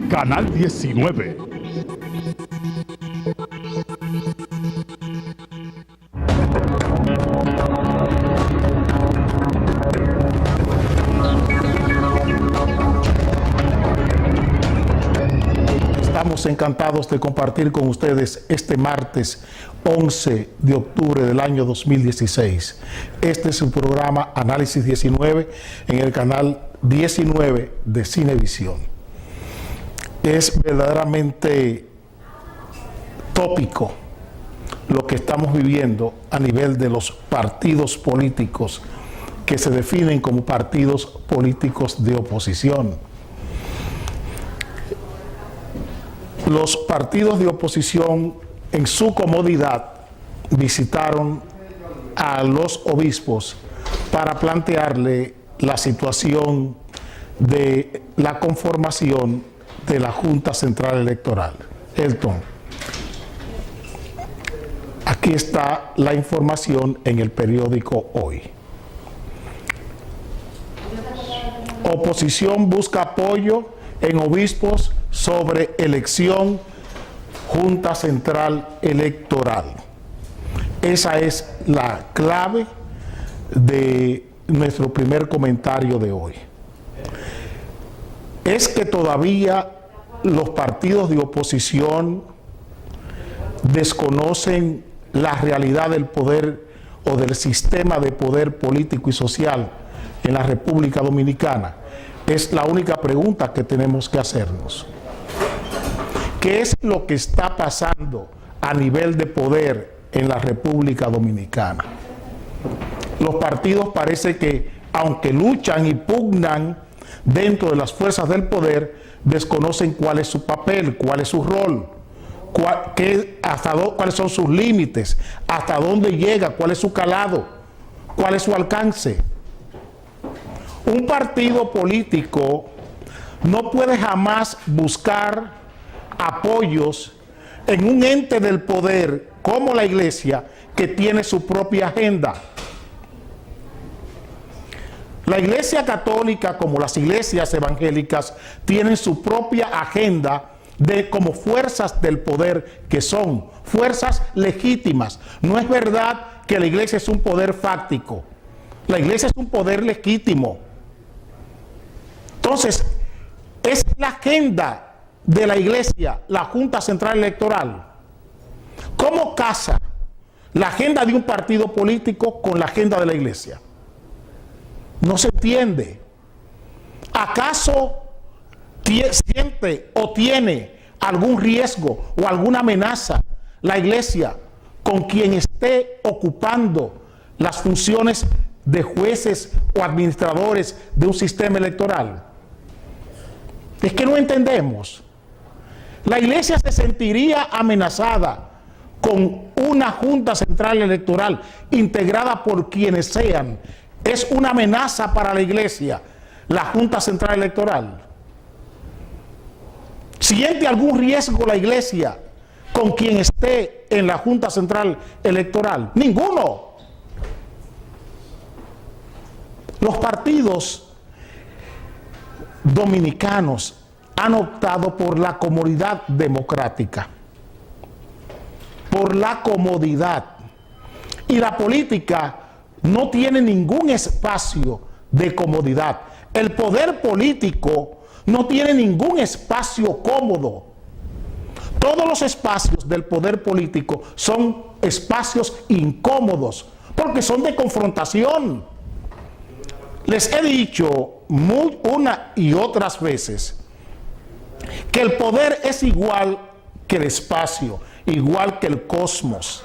Canal 19. Estamos encantados de compartir con ustedes este martes 11 de octubre del año 2016. Este es su programa Análisis 19 en el canal 19 de Cinevisión. Es verdaderamente tópico lo que estamos viviendo a nivel de los partidos políticos que se definen como partidos políticos de oposición. Los partidos de oposición, en su comodidad, visitaron a los obispos para plantearle la situación de la conformación de la Junta Central Electoral. Elton, aquí está la información en el periódico Hoy. Oposición busca apoyo en obispos sobre elección Junta Central Electoral. Esa es la clave de nuestro primer comentario de hoy. Es que todavía los partidos de oposición desconocen la realidad del poder o del sistema de poder político y social en la República Dominicana. Es la única pregunta que tenemos que hacernos. ¿Qué es lo que está pasando a nivel de poder en la República Dominicana? Los partidos parece que, aunque luchan y pugnan dentro de las fuerzas del poder, desconocen cuál es su papel, cuál es su rol, cuáles son sus límites, hasta dónde llega, cuál es su calado, cuál es su alcance. Un partido político no puede jamás buscar apoyos en un ente del poder como la Iglesia, que tiene su propia agenda. La Iglesia Católica, como las iglesias evangélicas, tienen su propia agenda como fuerzas del poder, que son fuerzas legítimas. No es verdad que la Iglesia es un poder fáctico. La Iglesia es un poder legítimo. Entonces, es la agenda de la Iglesia, la Junta Central Electoral. ¿Cómo casa la agenda de un partido político con la agenda de la Iglesia? No se entiende. ¿Acaso siente o tiene algún riesgo o alguna amenaza la Iglesia con quien esté ocupando las funciones de jueces o administradores de un sistema electoral? Es que no entendemos. La Iglesia se sentiría amenazada con una Junta Central Electoral integrada por quienes sean. Es una amenaza para la Iglesia, la Junta Central Electoral. ¿Siente algún riesgo la Iglesia con quien esté en la Junta Central Electoral? Ninguno. Los partidos dominicanos han optado por la comodidad democrática, por la comodidad, y la política no tiene ningún espacio de comodidad. El poder político no tiene ningún espacio cómodo. Todos los espacios del poder político son espacios incómodos, porque son de confrontación. Les he dicho una y otras veces que el poder es igual que el espacio, igual que el cosmos.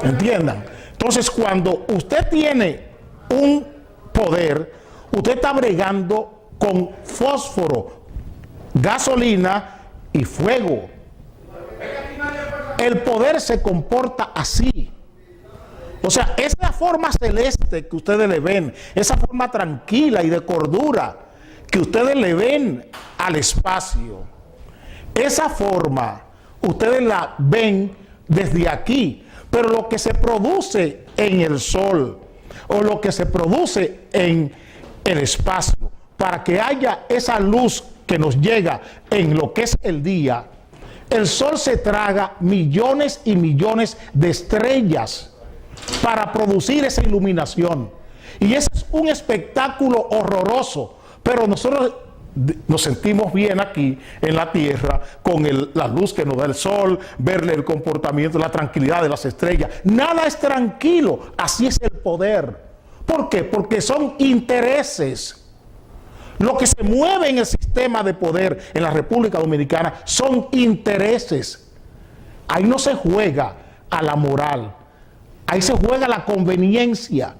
¿Entiendan? Entonces, cuando usted tiene un poder, usted está bregando con fósforo, gasolina y fuego. El poder se comporta así. O sea, esa forma celeste que ustedes le ven, esa forma tranquila y de cordura que ustedes le ven al espacio, esa forma ustedes la ven desde aquí, pero lo que se produce en el sol o lo que se produce en el espacio para que haya esa luz que nos llega en lo que es el día, el sol se traga millones y millones de estrellas para producir esa iluminación. Y ese es un espectáculo horroroso, pero nosotros nos sentimos bien aquí en la tierra con la luz que nos da el sol, verle el comportamiento, la tranquilidad de las estrellas. Nada es tranquilo, así es el poder. ¿Por qué? Porque son intereses. Lo que se mueve en el sistema de poder en la República Dominicana son intereses. Ahí no se juega a la moral, ahí se juega a la conveniencia.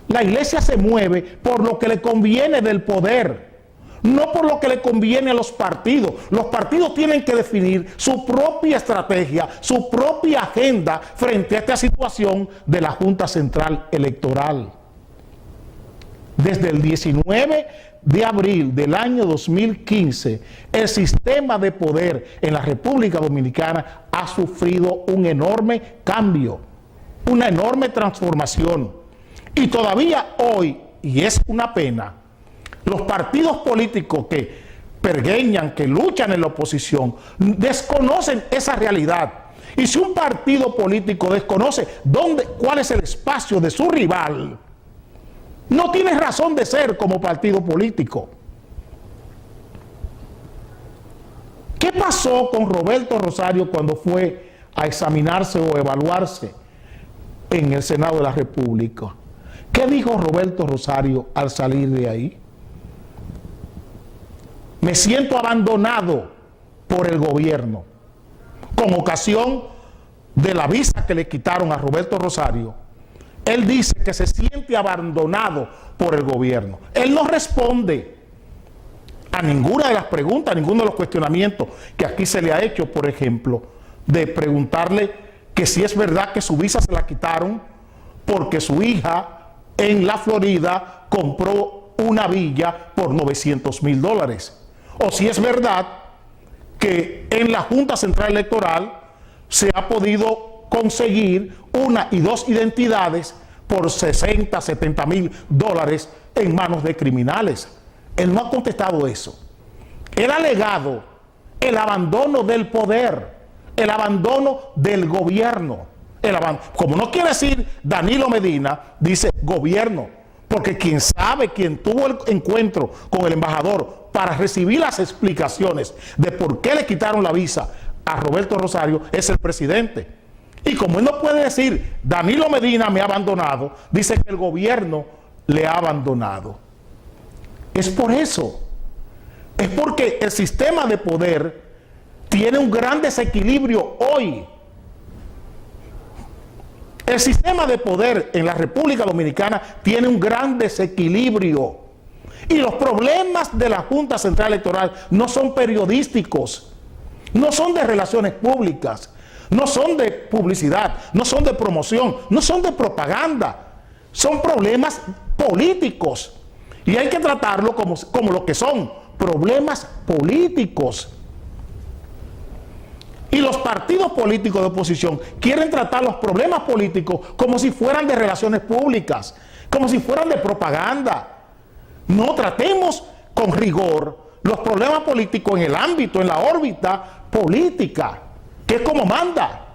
La iglesia se mueve por lo que le conviene del poder, no por lo que le conviene a los partidos. Los partidos tienen que definir su propia estrategia, su propia agenda frente a esta situación de la Junta Central Electoral. Desde el 19 de abril del año 2015, el sistema de poder en la República Dominicana ha sufrido un enorme cambio, una enorme transformación. Y todavía hoy, y es una pena, los partidos políticos que pergeñan, que luchan en la oposición, desconocen esa realidad. Y si un partido político desconoce cuál es el espacio de su rival, no tiene razón de ser como partido político. ¿Qué pasó con Roberto Rosario cuando fue a examinarse o evaluarse en el Senado de la República? ¿Qué dijo Roberto Rosario al salir de ahí? Me siento abandonado por el gobierno. Con ocasión de la visa que le quitaron a Roberto Rosario, él dice que se siente abandonado por el gobierno. Él no responde a ninguna de las preguntas, a ninguno de los cuestionamientos que aquí se le ha hecho, por ejemplo, de preguntarle que si es verdad que su visa se la quitaron porque su hija en la Florida compró una villa por $900,000. O si es verdad que en la Junta Central Electoral se ha podido conseguir una y dos identidades por $60, $70,000 en manos de criminales. Él no ha contestado eso. Él ha alegado el abandono del poder, el abandono del gobierno. Como no quiere decir Danilo Medina, dice gobierno, porque quien sabe, quien tuvo el encuentro con el embajador para recibir las explicaciones de por qué le quitaron la visa a Roberto Rosario es el presidente. Y como él no puede decir Danilo Medina me ha abandonado, dice que el gobierno le ha abandonado. Es por eso, es porque el sistema de poder tiene un gran desequilibrio hoy. El sistema de poder en la República Dominicana tiene un gran desequilibrio. Y los problemas de la Junta Central Electoral no son periodísticos, no son de relaciones públicas, no son de publicidad, no son de promoción, no son de propaganda. Son problemas políticos. Y hay que tratarlo como lo que son, problemas políticos. Y los partidos políticos de oposición quieren tratar los problemas políticos como si fueran de relaciones públicas, como si fueran de propaganda. No, tratemos con rigor los problemas políticos en el ámbito, en la órbita política, que es como manda.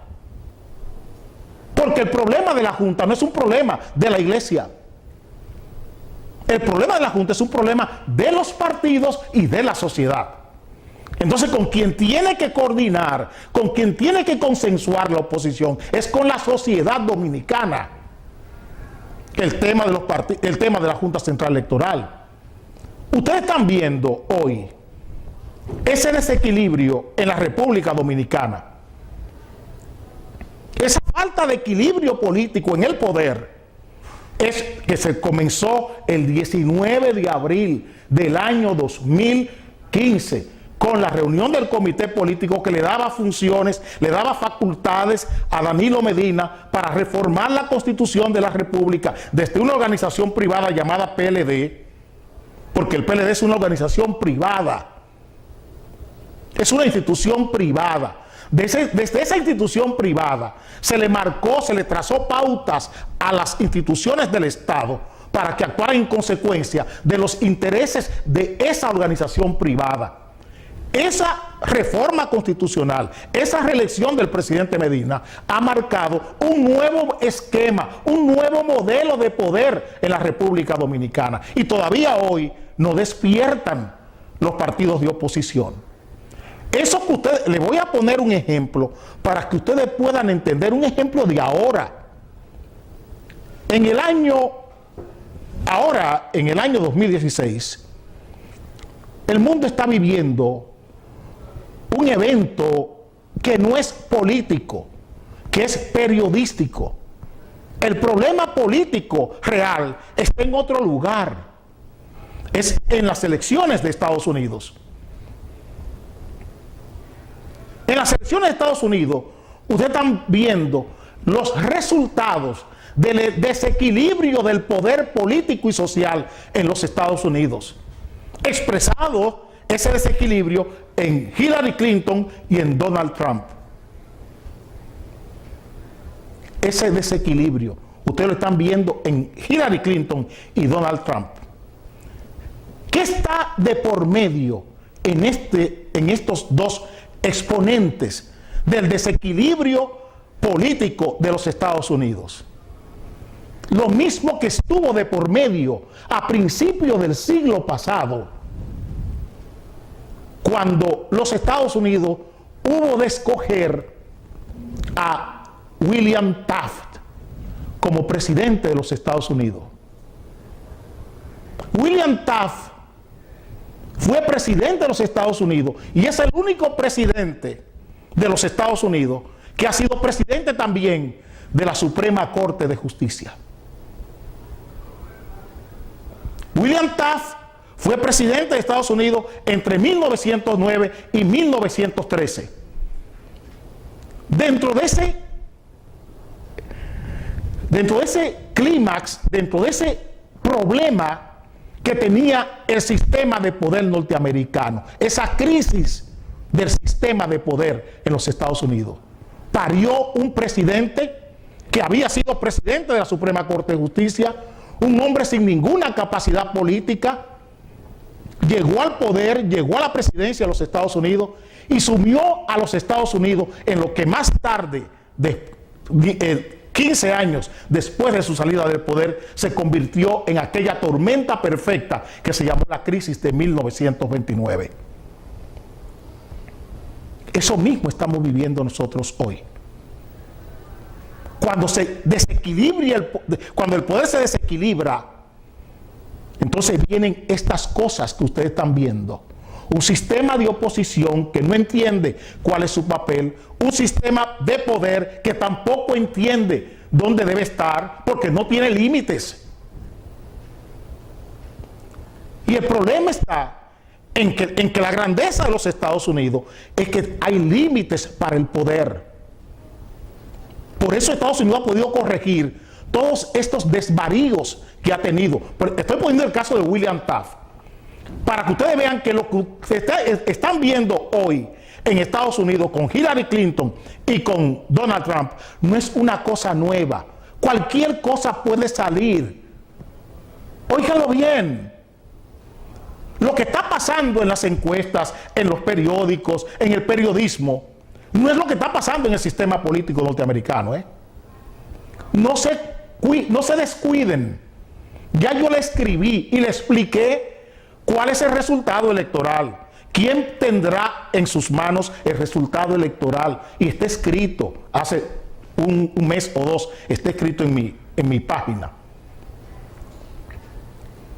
Porque el problema de la Junta no es un problema de la iglesia. El problema de la Junta es un problema de los partidos y de la sociedad. Entonces, con quien tiene que coordinar, con quien tiene que consensuar la oposición, es con la sociedad dominicana. El tema de la Junta Central Electoral. Ustedes están viendo hoy ese desequilibrio en la República Dominicana. Esa falta de equilibrio político en el poder es que se comenzó el 19 de abril del año 2015 con la reunión del comité político que le daba funciones, le daba facultades a Danilo Medina para reformar la Constitución de la República desde una organización privada llamada PLD, porque el PLD es una organización privada, es una institución privada. Desde esa institución privada se le marcó, se le trazó pautas a las instituciones del Estado para que actuara en consecuencia de los intereses de esa organización privada. Esa reforma constitucional, esa reelección del presidente Medina ha marcado un nuevo esquema, un nuevo modelo de poder en la República Dominicana. Y todavía hoy no despiertan los partidos de oposición. Eso que ustedes, les voy a poner un ejemplo para que ustedes puedan entender, un ejemplo de ahora. En el año 2016, el mundo está viviendo un evento que no es político, que es periodístico. El problema político real está en otro lugar. Es en las elecciones de Estados Unidos. En las elecciones de Estados Unidos, ustedes están viendo los resultados del desequilibrio del poder político y social en los Estados Unidos. Expresado ese desequilibrio en Hillary Clinton y en Donald Trump. Ese desequilibrio, ustedes lo están viendo en Hillary Clinton y Donald Trump. ¿Qué está de por medio en estos dos exponentes del desequilibrio político de los Estados Unidos? Lo mismo que estuvo de por medio a principios del siglo pasado, cuando los Estados Unidos hubo de escoger a William Taft como presidente de los Estados Unidos. William Taft fue presidente de los Estados Unidos y es el único presidente de los Estados Unidos que ha sido presidente también de la Suprema Corte de Justicia. William Taft fue presidente de Estados Unidos entre 1909 y 1913. Dentro de ese clímax, dentro de ese problema que tenía el sistema de poder norteamericano, esa crisis del sistema de poder en los Estados Unidos, parió un presidente que había sido presidente de la Suprema Corte de Justicia, un hombre sin ninguna capacidad política, llegó al poder, llegó a la presidencia de los Estados Unidos y sumió a los Estados Unidos en lo que más tarde, 15 años después de su salida del poder, se convirtió en aquella tormenta perfecta que se llamó la crisis de 1929. Eso mismo estamos viviendo nosotros hoy. Cuando cuando el poder se desequilibra, entonces vienen estas cosas que ustedes están viendo. Un sistema de oposición que no entiende cuál es su papel, un sistema de poder que tampoco entiende dónde debe estar porque no tiene límites. Y el problema está en que la grandeza de los Estados Unidos es que hay límites para el poder. Por eso Estados Unidos ha podido corregir todos estos desvaríos que ha tenido. Pero estoy poniendo el caso de William Taft para que ustedes vean que lo que están viendo hoy en Estados Unidos con Hillary Clinton y con Donald Trump no es una cosa nueva. Cualquier cosa puede salir. Óiganlo bien. Lo que está pasando en las encuestas, en los periódicos, en el periodismo, no es lo que está pasando en el sistema político norteamericano. No se descuiden. Ya yo le escribí y le expliqué cuál es el resultado electoral. ¿Quién tendrá en sus manos el resultado electoral? Y está escrito, hace un mes o dos, está escrito en mi página.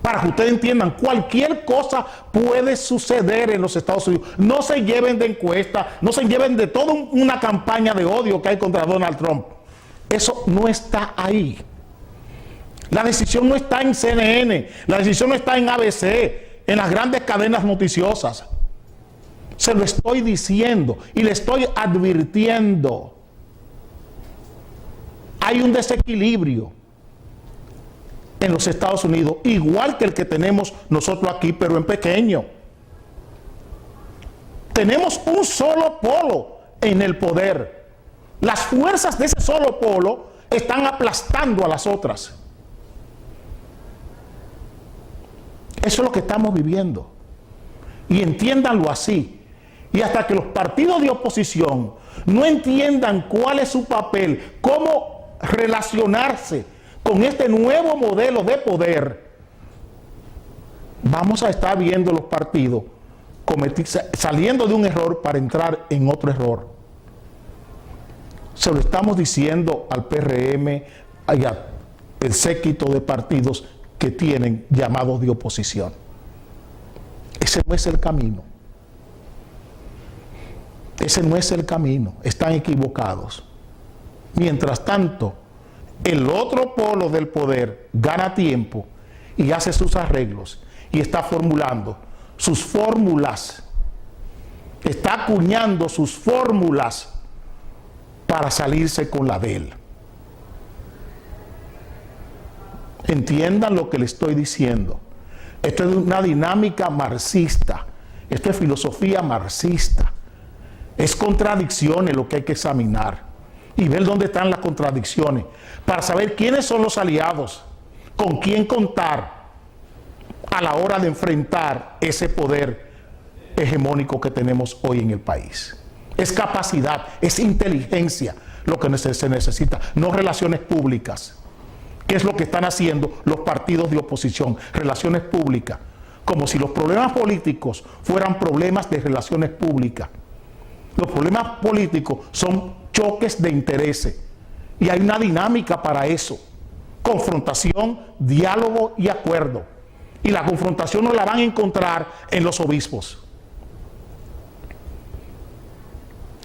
Para que ustedes entiendan, cualquier cosa puede suceder en los Estados Unidos. No se lleven de encuesta, no se lleven de toda una campaña de odio que hay contra Donald Trump. Eso no está ahí. La decisión no está en CNN, la decisión no está en ABC, en las grandes cadenas noticiosas. Se lo estoy diciendo y le estoy advirtiendo. Hay un desequilibrio en los Estados Unidos, igual que el que tenemos nosotros aquí, pero en pequeño. Tenemos un solo polo en el poder. Las fuerzas de ese solo polo están aplastando a las otras. Eso es lo que estamos viviendo. Y entiéndanlo así. Y hasta que los partidos de oposición no entiendan cuál es su papel, cómo relacionarse con este nuevo modelo de poder, vamos a estar viendo los partidos saliendo de un error para entrar en otro error. Se lo estamos diciendo al PRM y al séquito de partidos que tienen llamados de oposición. Ese no es el camino. Ese no es el camino. Están equivocados. Mientras tanto, el otro polo del poder gana tiempo y hace sus arreglos y está formulando sus fórmulas, está acuñando sus fórmulas para salirse con la de él. Entiendan lo que le estoy diciendo. Esto es una dinámica marxista, esto es filosofía marxista. Es contradicciones lo que hay que examinar y ver dónde están las contradicciones para saber quiénes son los aliados, con quién contar a la hora de enfrentar ese poder hegemónico que tenemos hoy en el país. Es capacidad, es inteligencia lo que se necesita, no relaciones públicas, que es lo que están haciendo los partidos de oposición, relaciones públicas, como si los problemas políticos fueran problemas de relaciones públicas. Los problemas políticos son choques de intereses y hay una dinámica para eso: confrontación, diálogo y acuerdo. Y la confrontación no la van a encontrar en los obispos.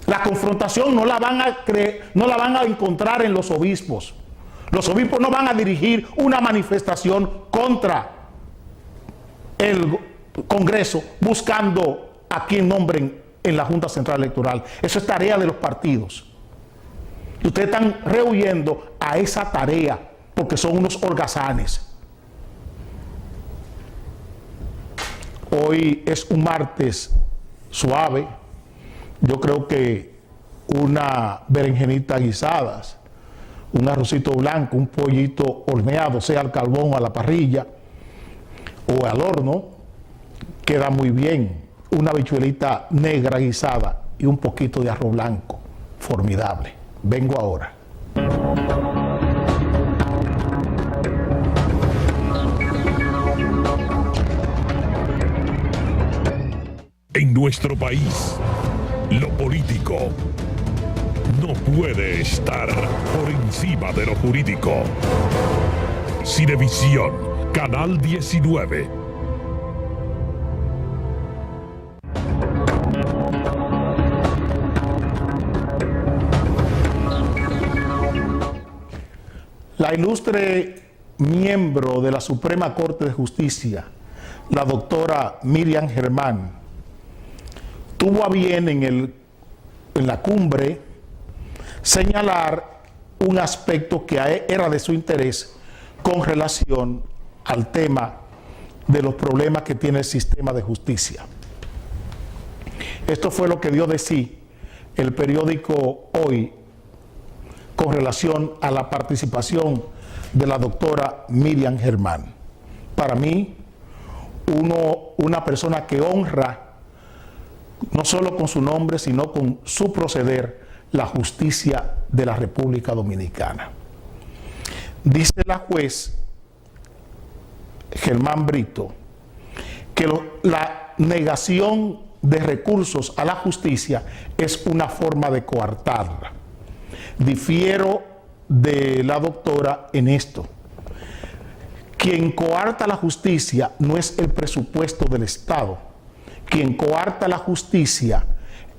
La confrontación no la van a encontrar en los obispos. Los obispos no van a dirigir una manifestación contra el Congreso buscando a quien nombren en la Junta Central Electoral. Eso es tarea de los partidos. Y ustedes están rehuyendo a esa tarea porque son unos holgazanes. Hoy es un martes suave. Yo creo que una berenjenita guisadas, un arrocito blanco, un pollito horneado, sea al carbón o a la parrilla o al horno, queda muy bien. Una habichuelita negra guisada y un poquito de arroz blanco, formidable. Vengo ahora. En nuestro país, lo político no puede estar por encima de lo jurídico. Cinevisión, Canal 19. La ilustre miembro de la Suprema Corte de Justicia, la doctora Miriam Germán, tuvo a bien en la cumbre señalar un aspecto que era de su interés con relación al tema de los problemas que tiene el sistema de justicia. Esto fue lo que dio de sí el periódico Hoy con relación a la participación de la doctora Miriam Germán. Para mí, una persona que honra no solo con su nombre, sino con su proceder, la justicia de la República Dominicana. Dice la juez Germán Brito que la negación de recursos a la justicia es una forma de coartarla. Difiero de la doctora en esto. Quien coarta la justicia no es el presupuesto del Estado. Quien coarta la justicia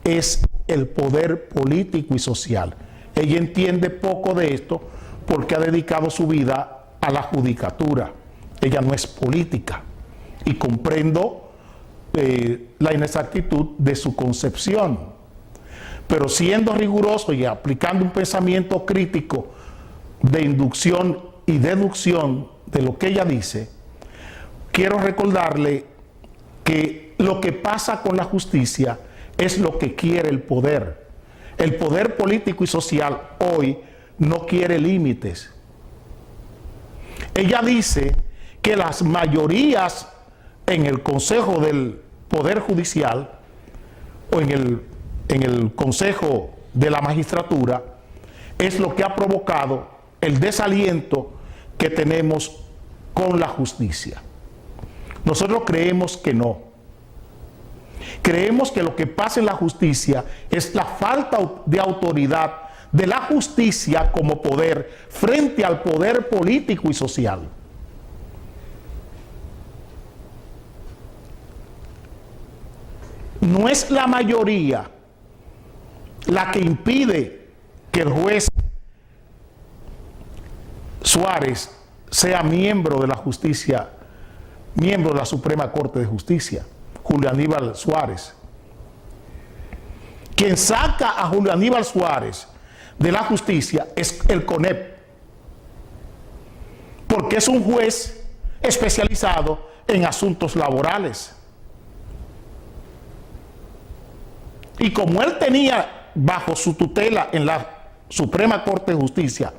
es el poder político y social. Ella entiende poco de esto porque ha dedicado su vida a la judicatura. Ella no es política. Y comprendo la inexactitud de su concepción. Pero siendo riguroso y aplicando un pensamiento crítico de inducción y deducción de lo que ella dice, quiero recordarle que lo que pasa con la justicia es lo que quiere el poder. El poder político y social hoy no quiere límites. Ella dice que las mayorías en el Consejo del Poder Judicial o en el Consejo de la Magistratura es lo que ha provocado el desaliento que tenemos con la justicia. Nosotros creemos que no. Creemos que lo que pasa en la justicia es la falta de autoridad de la justicia como poder frente al poder político y social. No es la mayoría la que impide que el juez Suárez sea miembro de la justicia, miembro de la Suprema Corte de Justicia, Julio Aníbal Suárez. Quien saca a Julio Aníbal Suárez de la justicia es el CONEP, porque es un juez especializado en asuntos laborales. Y como él tenía bajo su tutela en la Suprema Corte de Justicia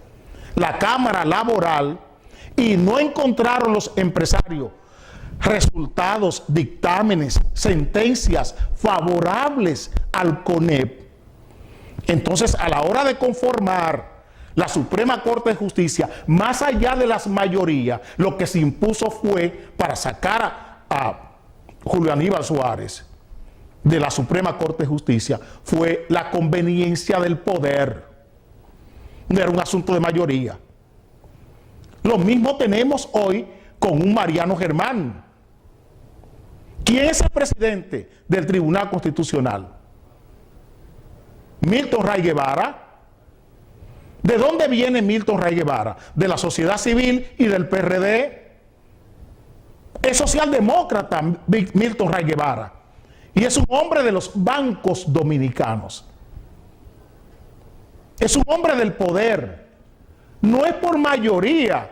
la Cámara Laboral, y no encontraron los empresarios resultados, dictámenes, sentencias favorables al CONEP, entonces a la hora de conformar la Suprema Corte de Justicia, más allá de las mayorías, lo que se impuso fue para sacar a Julio Aníbal Suárez de la Suprema Corte de Justicia, fue la conveniencia del poder. No era un asunto de mayoría. Lo mismo tenemos hoy con un Mariano Germán. ¿Quién es el presidente del Tribunal Constitucional? Milton Ray Guevara. ¿De dónde viene Milton Ray Guevara? De la sociedad civil y del PRD. Es socialdemócrata Milton Ray Guevara. Y es un hombre de los bancos dominicanos. Es un hombre del poder. No es por mayoría.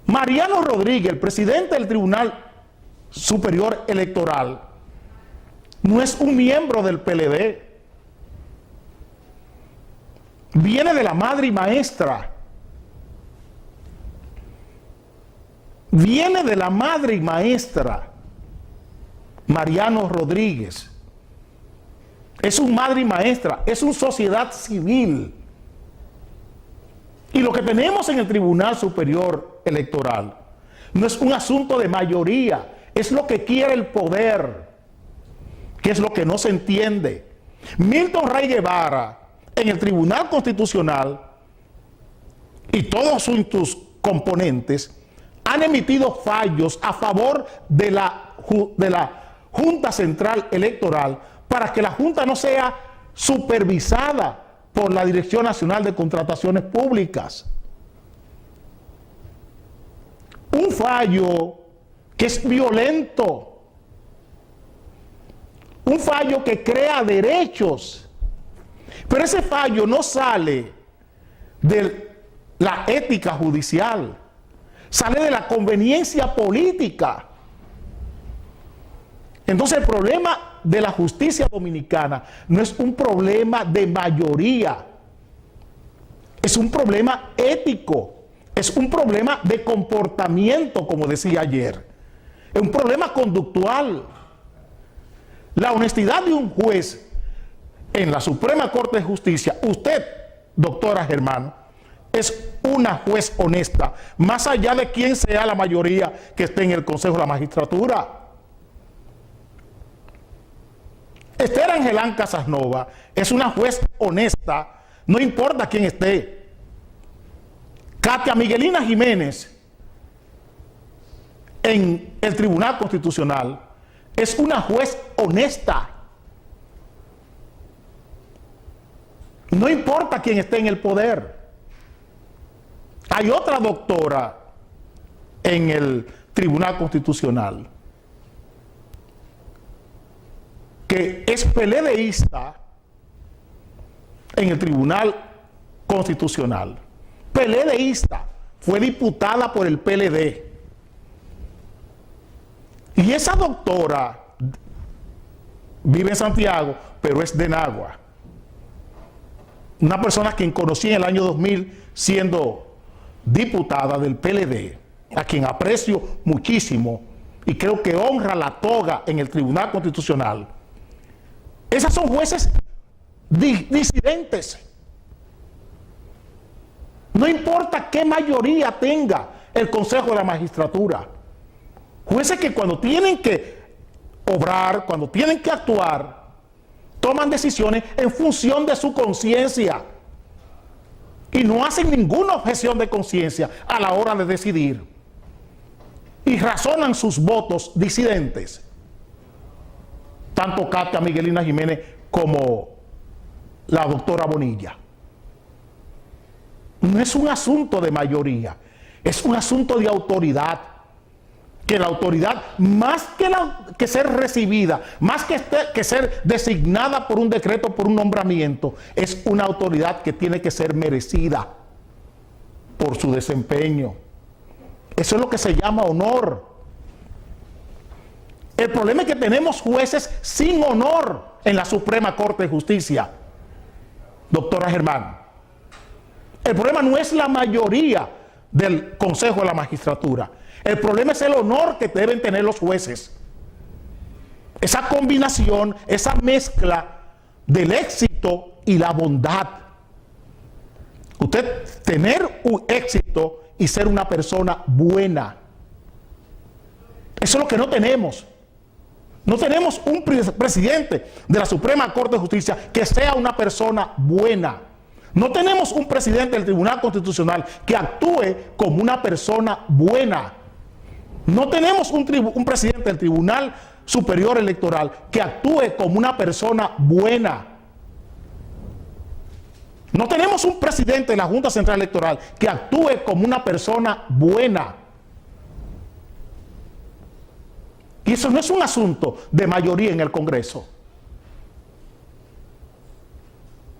Mariano Rodríguez, el presidente del Tribunal Superior Electoral, no es un miembro del PLD. Viene de la madre y maestra. Viene de la madre y maestra. Mariano Rodríguez. Es un madre y maestra, es una sociedad civil. Y lo que tenemos en el Tribunal Superior Electoral no es un asunto de mayoría, es lo que quiere el poder, que es lo que no se entiende. Milton Ray Guevara en el Tribunal Constitucional y todos sus componentes han emitido fallos a favor de la Junta Central Electoral para que la Junta no sea supervisada por la Dirección Nacional de Contrataciones Públicas. Un fallo que es violento, un fallo que crea derechos, pero ese fallo no sale de la ética judicial, sale de la conveniencia política. Entonces el problema de la justicia dominicana no es un problema de mayoría, es un problema ético, es un problema de comportamiento, como decía ayer, es un problema conductual. La honestidad de un juez en la Suprema Corte de Justicia, usted, doctora Germán, es una juez honesta, más allá de quién sea la mayoría que esté en el Consejo de la Magistratura. Esther Angelán Casasnova es una juez honesta, no importa quién esté. Katia Miguelina Jiménez en el Tribunal Constitucional es una juez honesta. No importa quién esté en el poder. Hay otra doctora en el Tribunal Constitucional que es PLDista en el Tribunal Constitucional. PLDista, fue diputada por el PLD. Y esa doctora vive en Santiago, pero es de Nagua. Una persona que conocí en el año 2000 siendo diputada del PLD. a quien aprecio muchísimo y creo que honra la toga en el Tribunal Constitucional, esas son jueces disidentes. No importa qué mayoría tenga el Consejo de la Magistratura. Jueces que cuando tienen que obrar, cuando tienen que actuar, toman decisiones en función de su conciencia y no hacen ninguna objeción de conciencia a la hora de decidir y razonan sus votos disidentes. Tanto Katia Miguelina Jiménez como la doctora Bonilla. No es un asunto de mayoría, es un asunto de autoridad. Que la autoridad, más que ser recibida, más que ser designada por un decreto, por un nombramiento, es una autoridad que tiene que ser merecida por su desempeño. Eso es lo que se llama honor. El problema es que tenemos jueces sin honor en la Suprema Corte de Justicia, doctora Germán. El problema no es la mayoría del Consejo de la Magistratura. El problema es el honor que deben tener los jueces. Esa combinación, esa mezcla del éxito y la bondad. Usted tener un éxito y ser una persona buena. Eso es lo que no tenemos. No tenemos un presidente de la Suprema Corte de Justicia que sea una persona buena. No tenemos un presidente del Tribunal Constitucional que actúe como una persona buena. No tenemos un presidente del Tribunal Superior Electoral que actúe como una persona buena. No tenemos un presidente de la Junta Central Electoral que actúe como una persona buena. Y eso no es un asunto de mayoría en el Congreso.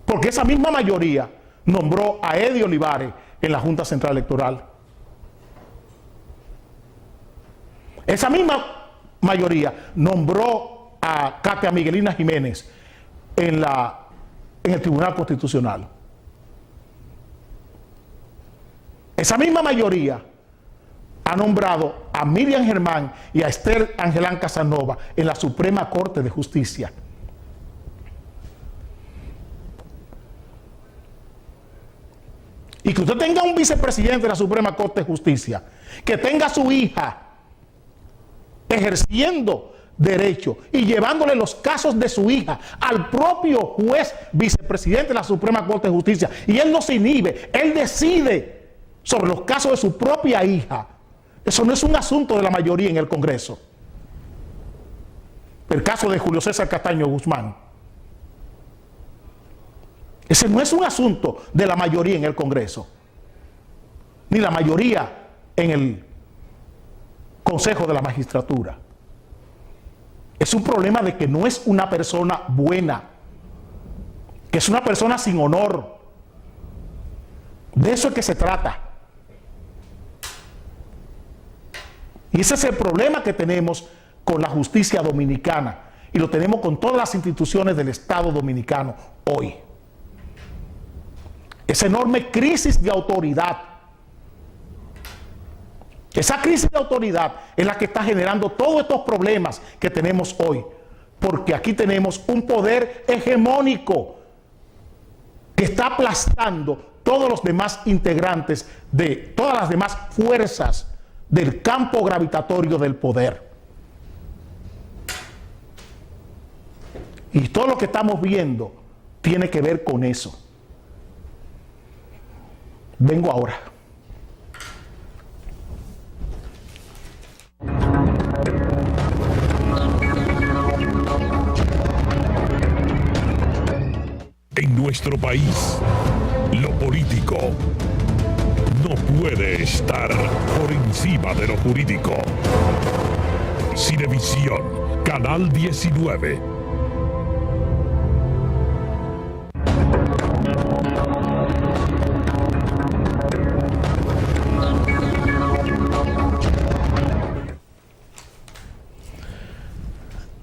Porque esa misma mayoría nombró a Eddie Olivares en la Junta Central Electoral. Esa misma mayoría nombró a Katia Miguelina Jiménez en el Tribunal Constitucional. Esa misma mayoría ha nombrado a Miriam Germán y a Esther Angelán Casanova en la Suprema Corte de Justicia. Y que usted tenga un vicepresidente de la Suprema Corte de Justicia, que tenga a su hija ejerciendo derecho y llevándole los casos de su hija al propio juez vicepresidente de la Suprema Corte de Justicia, y él no se inhibe, él decide sobre los casos de su propia hija. Eso no es un asunto de la mayoría en el Congreso. El caso de Julio César Castaño Guzmán. Ese no es un asunto de la mayoría en el Congreso, ni la mayoría en el Consejo de la Magistratura. Es un problema de que no es una persona buena, que es una persona sin honor. De eso es que se trata. Y ese es el problema que tenemos con la justicia dominicana, y lo tenemos con todas las instituciones del Estado dominicano hoy. Esa enorme crisis de autoridad. Esa crisis de autoridad es la que está generando todos estos problemas que tenemos hoy. Porque aquí tenemos un poder hegemónico que está aplastando todos los demás integrantes de todas las demás fuerzas del campo gravitatorio del poder. Y todo lo que estamos viendo tiene que ver con eso. Vengo ahora. En nuestro país, lo político no puede estar por encima de lo jurídico. Cinevisión, Canal 19.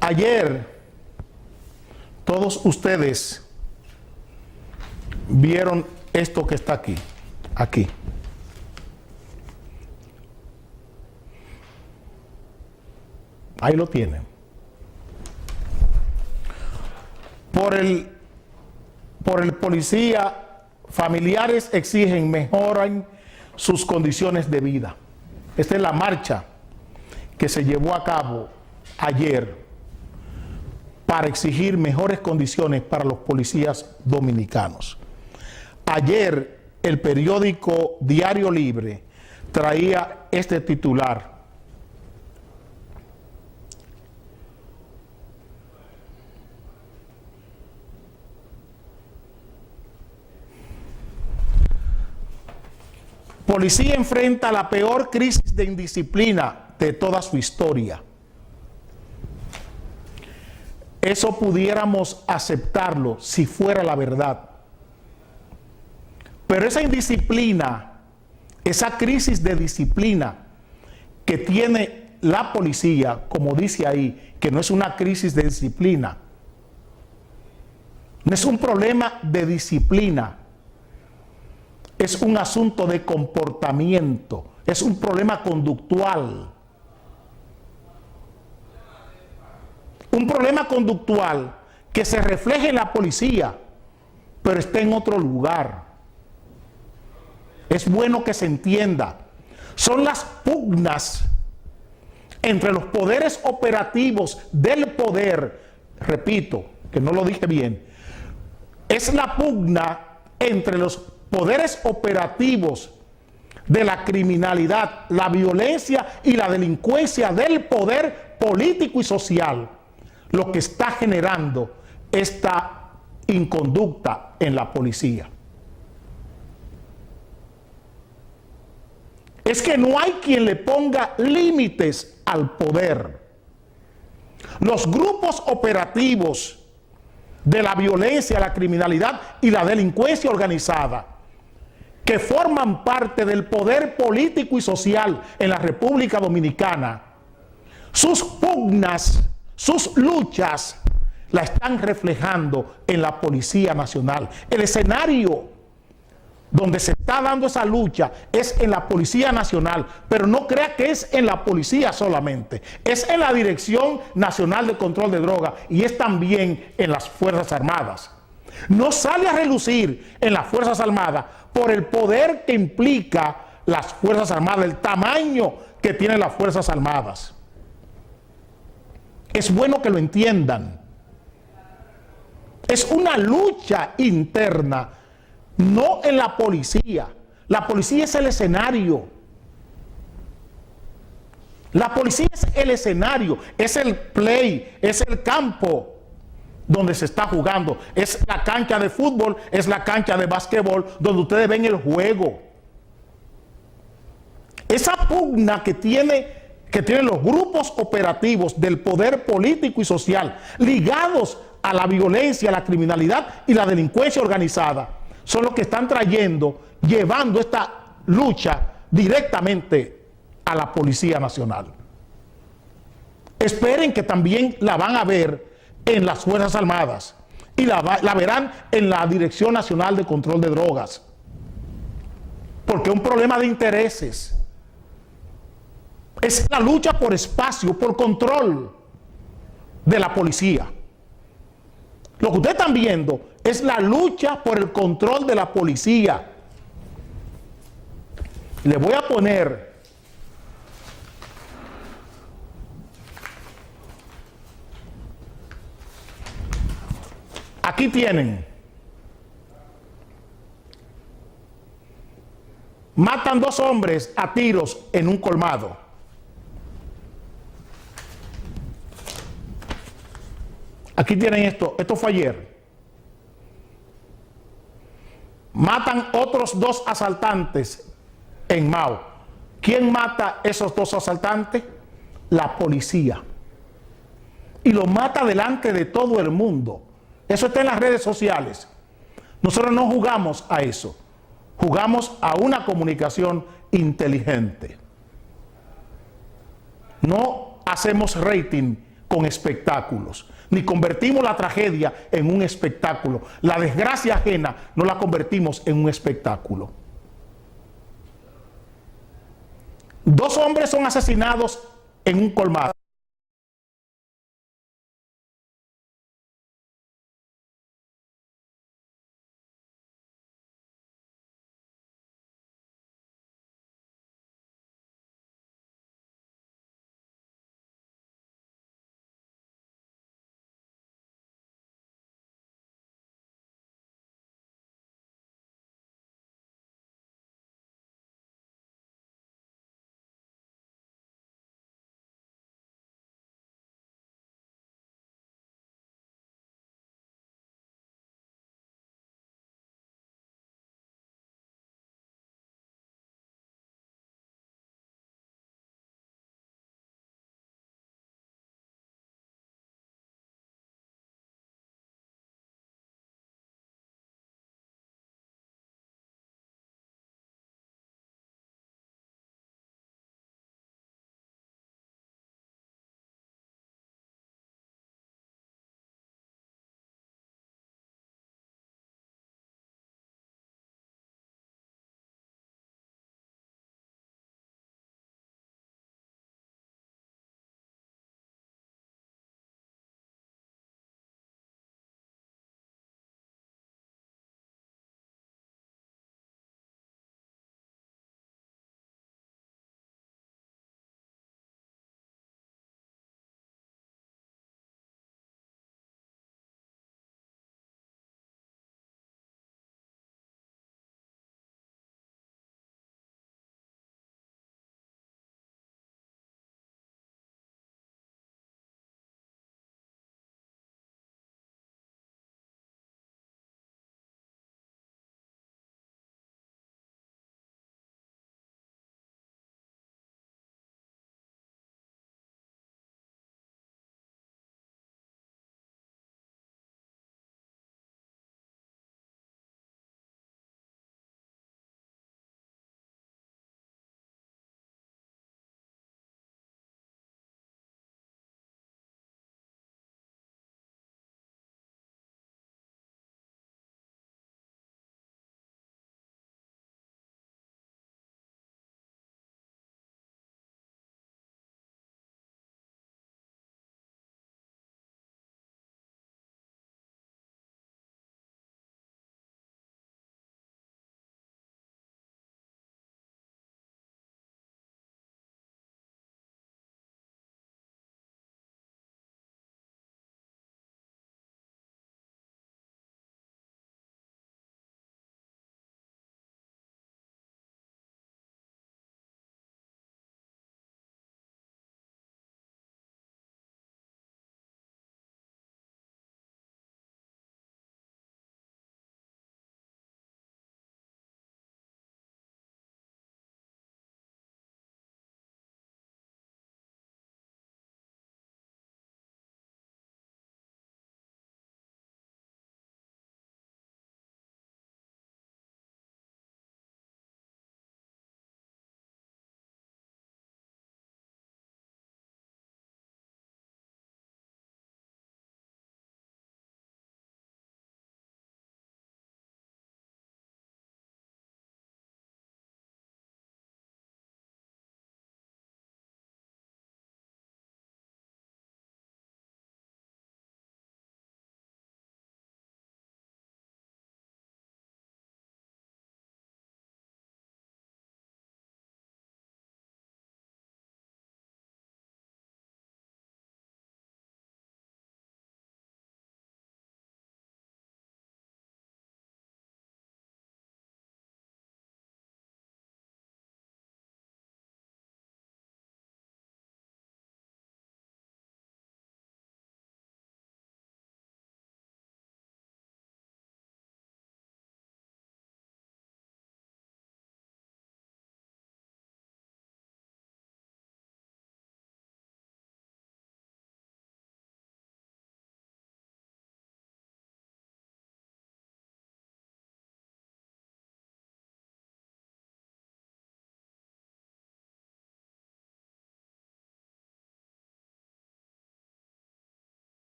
Ayer, todos ustedes vieron esto que está aquí. Ahí lo tienen. Por el policía, familiares exigen mejorar sus condiciones de vida. Esta es la marcha que se llevó a cabo ayer para exigir mejores condiciones para los policías dominicanos. Ayer el periódico Diario Libre traía este titular: policía enfrenta la peor crisis de indisciplina de toda su historia. Eso pudiéramos aceptarlo si fuera la verdad. Pero esa indisciplina, esa crisis de disciplina que tiene la policía, como dice ahí, que no es una crisis de disciplina, no es un problema de disciplina, es un asunto de comportamiento, es un problema conductual. Un problema conductual que se refleja en la policía, pero está en otro lugar. Es bueno que se entienda. Son las pugnas entre los poderes operativos del poder, repito, que no lo dije bien, es la pugna entre los poderes operativos de la criminalidad, la violencia y la delincuencia del poder político y social, lo que está generando esta inconducta en la policía. Es que no hay quien le ponga límites al poder. Los grupos operativos de la violencia, la criminalidad y la delincuencia organizada, que forman parte del poder político y social en la República Dominicana, sus pugnas, sus luchas, la están reflejando en la Policía Nacional. El escenario donde se está dando esa lucha es en la Policía Nacional, pero no crea que es en la policía solamente, es en la Dirección Nacional de Control de Drogas y es también en las Fuerzas Armadas. No sale a relucir en las Fuerzas Armadas por el poder que implica las Fuerzas Armadas, el tamaño que tienen las Fuerzas Armadas. Es bueno que lo entiendan. Es una lucha interna, no en la policía. La policía es el escenario. La policía es el escenario, es el play, es el campo donde se está jugando. Es la cancha de fútbol, es la cancha de básquetbol, donde ustedes ven el juego. Esa pugna que tienen los grupos operativos del poder político y social ligados a la violencia, la criminalidad y la delincuencia organizada, son los que están llevando esta lucha directamente a la Policía Nacional. Esperen que también la van a ver en las Fuerzas Armadas y la verán en la Dirección Nacional de Control de Drogas, porque es un problema de intereses. Es la lucha por espacio, por control de la policía. Lo que ustedes están viendo es la lucha por el control de la policía. Le voy a poner aquí tienen. Matan 2 hombres a tiros en un colmado. Aquí tienen esto fue ayer. Matan otros 2 asaltantes en Mao. ¿Quién mata esos 2 asaltantes? La policía. Y lo mata delante de todo el mundo. Eso está en las redes sociales. Nosotros no jugamos a eso. Jugamos a una comunicación inteligente. No hacemos rating con espectáculos, ni convertimos la tragedia en un espectáculo. La desgracia ajena no la convertimos en un espectáculo. 2 hombres son asesinados en un colmado.